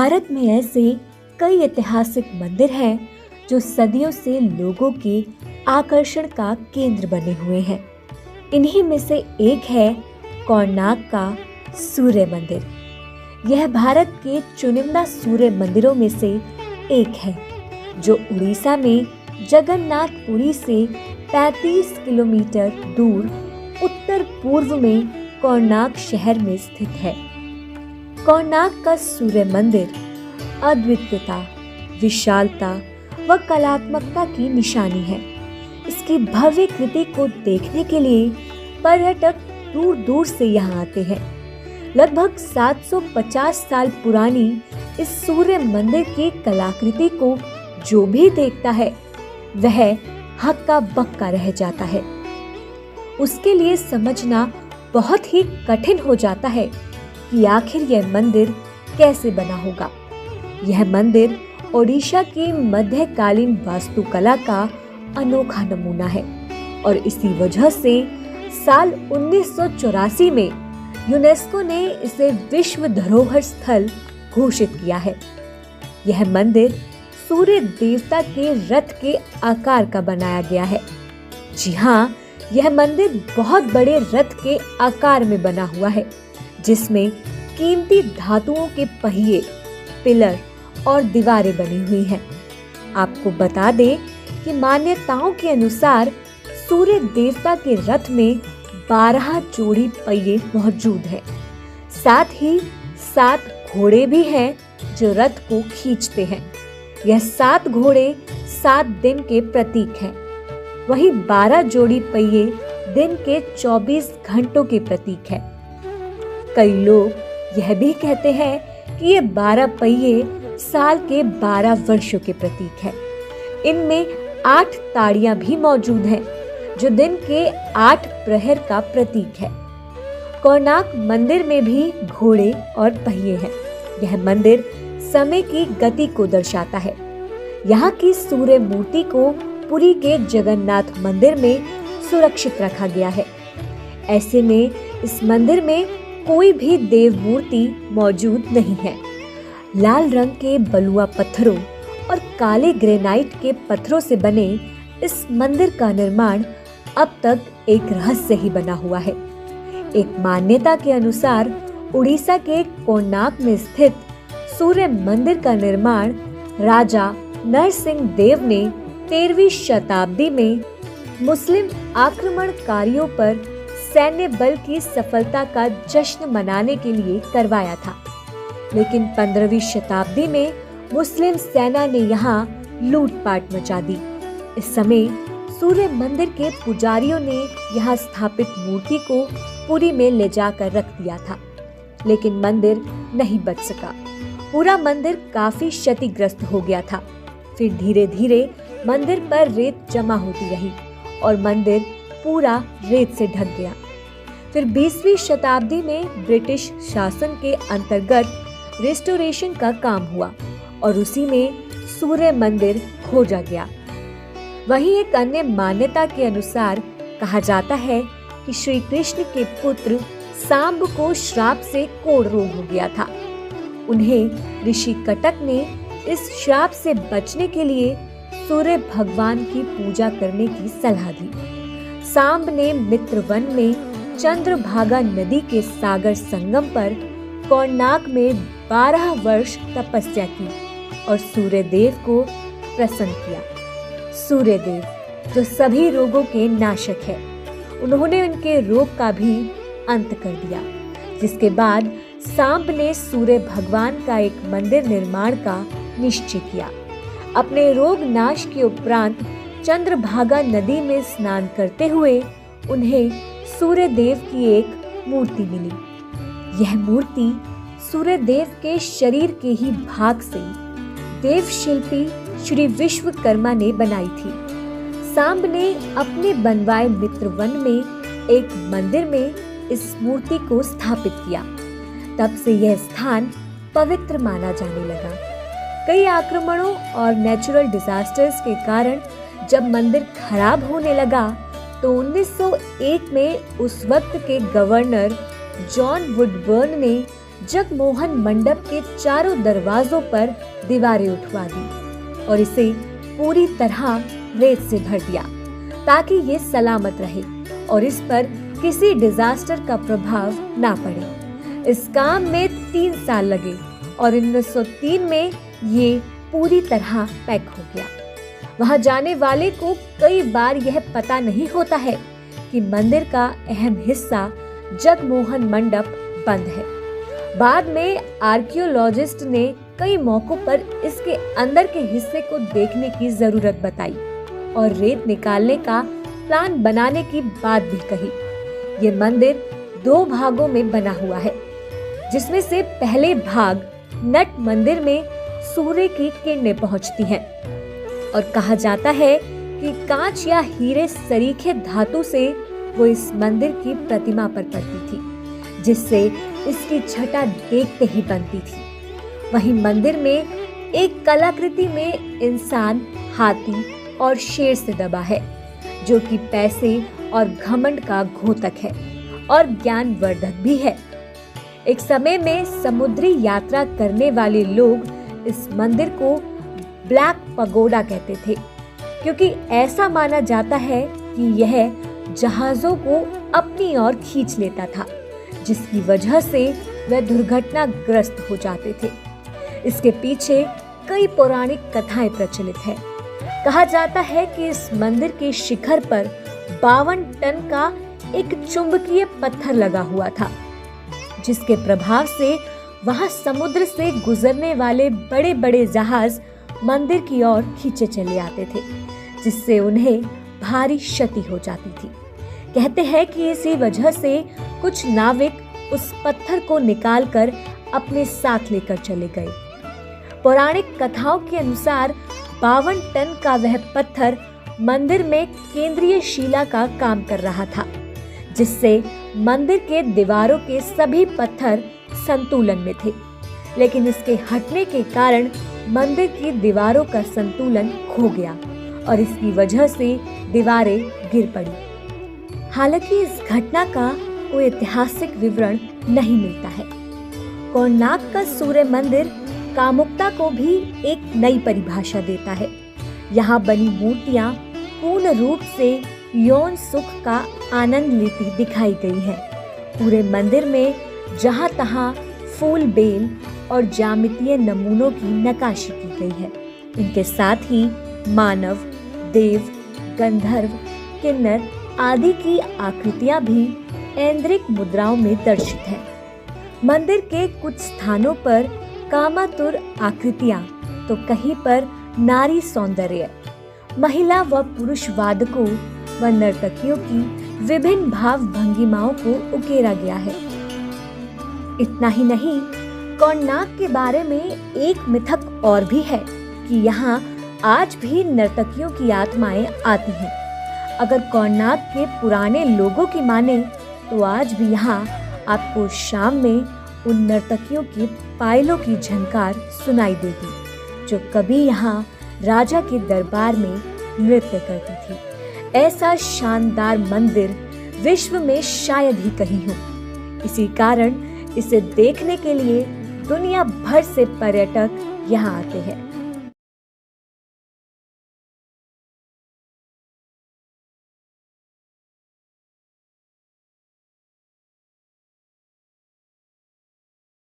भारत में ऐसे कई ऐतिहासिक मंदिर हैं जो सदियों से लोगों के आकर्षण का केंद्र बने हुए हैं। इन्हीं में से एक है कोणार्क का सूर्य मंदिर। यह भारत के चुनिंदा सूर्य मंदिरों में से एक है जो उड़ीसा में जगन्नाथपुरी से 35 किलोमीटर दूर उत्तर पूर्व में कोणार्क शहर में स्थित है। कोणार्क का सूर्य मंदिर अद्वितीयता, विशालता व कलात्मकता की निशानी है। इसकी भव्य कृति को देखने के लिए पर्यटक दूर दूर से यहाँ आते हैं। लगभग 750 साल पुरानी इस सूर्य मंदिर की कलाकृति को जो भी देखता है वह हक्का बक्का रह जाता है। उसके लिए समझना बहुत ही कठिन हो जाता है कि आखिर यह मंदिर कैसे बना होगा। यह मंदिर ओडिशा की मध्यकालीन वास्तुकला का अनोखा नमूना है और इसी वजह से साल 1984 में यूनेस्को ने इसे विश्व धरोहर स्थल घोषित किया है। यह मंदिर सूर्य देवता के रथ के आकार का बनाया गया है। जी हाँ, यह मंदिर बहुत बड़े रथ के आकार में बना हुआ है जिसमें कीमती धातुओं के पहिए, पिलर और दीवारें बनी हुई हैं। आपको बता दें कि मान्यताओं के अनुसार सूर्य देवता के रथ में 12 जोड़ी पहिए मौजूद हैं। साथ ही 7 घोड़े भी हैं जो रथ को खींचते हैं। यह 7 घोड़े 7 दिन के प्रतीक हैं। वहीं 12 जोड़ी पहिए दिन के 24 घंटों के प्रतीक है। कई लोग यह भी कहते हैं कि ये 12 पहिए साल के 12 वर्षों के प्रतीक है। इनमें 8 ताड़ियां भी मौजूद हैं जो दिन के 8 प्रहर का प्रतीक है। कोणार्क मंदिर में भी घोड़े और पहिए हैं। यह मंदिर समय की गति को दर्शाता है। यहाँ की सूर्य मूर्ति को पुरी के जगन्नाथ मंदिर में सुरक्षित रखा गया है। ऐसे में इस मंदिर में कोई भी देव मूर्ति मौजूद नहीं है। लाल रंग के बलुआ पत्थरों और काले ग्रेनाइट के पत्थरों से बने इस मंदिर का निर्माण अब तक एक रहस्य ही बना हुआ है। एक मान्यता के अनुसार उड़ीसा के कोणार्क में स्थित सूर्य मंदिर का निर्माण राजा नरसिंह देव ने 13वीं शताब्दी में मुस्लिम आक्रमणकारियों पर सैन्य बल की सफलता का जश्न मनाने के लिए करवाया था। लेकिन 15वीं शताब्दी में मुस्लिम सेना ने यहाँ लूटपाट मचा दी। इस समय सूर्य मंदिर के पुजारियों ने यहाँ स्थापित मूर्ति को पुरी में ले जाकर रख दिया था, लेकिन मंदिर नहीं बच सका। पूरा मंदिर काफी क्षतिग्रस्त हो गया था। फिर धीरे धीरे मंदिर पर रेत जमा होती रही और मंदिर पूरा रेत से ढक गया। फिर 20वीं शताब्दी में ब्रिटिश शासन के अंतर्गत रेस्टोरेशन का काम हुआ और उसी में सूर्य मंदिर खोजा गया। वहीं एक अन्य मान्यता के अनुसार कहा जाता है कि श्री कृष्ण के पुत्र सांब को श्राप से कोढ़ रोग हो गया था। उन्हें ऋषि कटक ने इस श्राप से बचने के लिए सूर्य भगवान की पूजा करने की सलाह दी। सांब ने मित्रवन में चंद्रभागा नदी के सागर संगम पर कोणार्क में 12 वर्ष तपस्या की और सूर्य देव को प्रसन्न किया। सूर्य देव जो सभी रोगों के नाशक है, उन्होंने उनके रोग का भी अंत कर दिया, जिसके बाद सांब ने सूर्य भगवान का एक मंदिर निर्माण का निश्चय किया। अपने रोग नाश के उपरांत चंद्रभागा नदी में स्नान करते हुए उन्हें सूर्य देव की एक मूर्ति मिली। यह मूर्ति सूर्य देव के शरीर के ही भाग से देव शिल्पी श्री विश्वकर्मा ने बनाई थी। सांब ने अपने बनवाए मित्रवन में एक मंदिर में इस मूर्ति को स्थापित किया। तब से यह स्थान पवित्र माना जाने लगा। कई आक्रमणों और नेचुरल डिजास्टर्स के कारण जब मंदिर खराब होने लगा तो 1901 में उस वक्त के गवर्नर जॉन वुडबर्न ने जगमोहन मंडप के चारों दरवाजों पर दीवारें उठवा दी और इसे पूरी तरह रेत से भर दिया ताकि ये सलामत रहे और इस पर किसी डिजास्टर का प्रभाव ना पड़े। इस काम में 3 साल लगे और 1903 में ये पूरी तरह पैक हो गया। वहां जाने वाले को कई बार यह पता नहीं होता है कि मंदिर का अहम हिस्सा जगमोहन मंडप बंद है। बाद में आर्कियोलॉजिस्ट ने कई मौकों पर इसके अंदर के हिस्से को देखने की जरूरत बताई और रेत निकालने का प्लान बनाने की बात भी कही। ये मंदिर 2 भागों में बना हुआ है, जिसमें से पहले भाग नट मंदिर में सूर्य की किरणें पहुंचती हैं और कहा जाता है कि कांच या हीरे सरीखे धातु से वो इस मंदिर की प्रतिमा पर पड़ती थी, जिससे इसकी छटा देखते ही बनती थी। वहीं मंदिर में एक कलाकृति में इंसान, हाथी और शेर से दबा है, जो कि पैसे और घमंड का घोतक है और ज्ञानवर्धक भी है। एक समय में समुद्री यात्रा करने वाले लोग इस मंदिर को ब्लैक पगोडा कहते थे, क्योंकि ऐसा माना जाता है कि यह जहाजों को अपनी ओर खींच लेता था, जिसकी वजह से वे दुर्घटनाग्रस्त हो जाते थे। इसके पीछे कई पौराणिक कथाएं प्रचलित हैं। कहा जाता है कि इस मंदिर के शिखर पर 52 टन का एक चुंबकीय पत्थर लगा हुआ था, जिसके प्रभाव से वहां समुद्र से गुजरने वाले बड़े बड़े जहाज मंदिर की ओर खींचे चले आते थे, जिससे उन्हें भारी क्षति हो जाती थी। कहते हैं कि इसी वजह से कुछ नाविक उस पत्थर को निकालकर अपने साथ लेकर चले गए। पौराणिक कथाओं के अनुसार 52 टन का वह पत्थर मंदिर में केंद्रीय शिला का काम कर रहा था, जिससे मंदिर के दीवारों के सभी पत्थर संतुलन में थे, लेकिन इसके हटने के कारण मंदिर की दीवारों का संतुलन खो गया और इसकी वजह से दीवारें गिर पड़ी। हालांकि इस घटना का कोई ऐतिहासिक विवरण नहीं मिलता है। कोणार्क का सूर्य मंदिर कामुकता को भी एक नई परिभाषा देता है। यहाँ बनी मूर्तियाँ पूर्ण रूप से यौन सुख का आनंद लेती दिखाई गई है। पूरे मंदिर में जहाँ तहाँ फूल, बेल और ज्यामितीय नमूनों की नक्काशी की गई है। इनके साथ ही मानव, देव, गंधर्व, किन्नर आदि की आकृतियां भी ऐन्द्रिक मुद्राओं में दर्शित हैं। मंदिर के कुछ स्थानों पर कामातुर आकृतियां तो कहीं पर नारी सौंदर्य, महिला व पुरुष वादकों व नर्तकियों की विभिन्न भाव भंगिमाओं को उकेरा गया है। इतना ही नहीं, कोणार्क के बारे में एक मिथक और भी है कि यहाँ आज भी नर्तकियों की आत्माएं आती हैं। अगर कोणार्क के पुराने लोगों की माने तो आज भी यहाँ आपको शाम में उन नर्तकियों की पायलों की झनकार सुनाई देगी, जो कभी यहाँ राजा के दरबार में नृत्य करती थी। ऐसा शानदार मंदिर विश्व में शायद ही कहीं हो। इसी कारण इसे देखने के लिए दुनिया भर से पर्यटक यहाँ आते हैं।